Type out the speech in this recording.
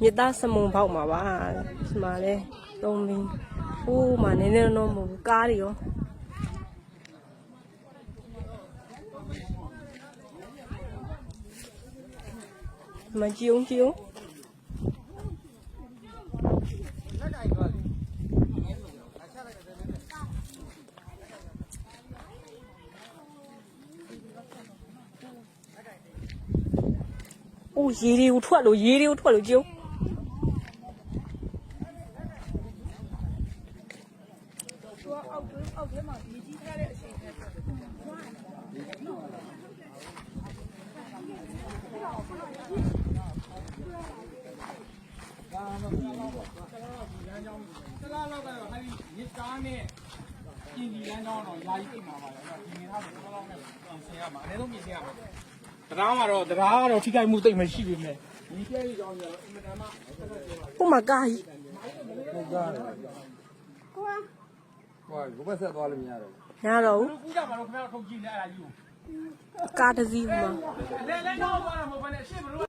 မြစ်သားစမုံပေါက်မှာပါဒီမှာလဲသုံးပြီးဟိုးမှာနည်းနည်းတော့မဟုတ်ဘူးကားတွေရောမကြည့်အောင်ကြည့်အောင်အိုးရေတွေကိုထွက်လို့ကြည့်အောင်အောက်ထဲမှာမြေကြီးထားတဲ့အချိန်နဲ့တလားလောက်ကတော့အဲဒီရစ်ကားနဲ့ပြင်ဒီလမ်းကြောင်းတော့ယာယီအိမ်မှာပါလေ။ဒီနေထားတယ်တလားလောက်နဲ့ဆင်ရမှာအနည်းဆုံးပြင်ဆင်ရမှာ။တရားကတော့ထိခိုက်မှုတိတ်မရှိပြီမဲ့ဒီပြည့်ရီကြောင်းကျတော့အင်မတန်မှဟိုမှာကားကြီးဟုတ်ကားတယ်ကိုဘက်ဆက်သွားလို့မရတော့ဘူးရတော့ဘူး ကူးကြမှာတော့ခင်ဗျားတို့ထုတ်ကြည့်နေအဲ့ဒါကြီးကို ကားတစ်စီးမှာလဲတော့သွားတာမဟုတ်ဘဲနဲ့အရှင်းမလို့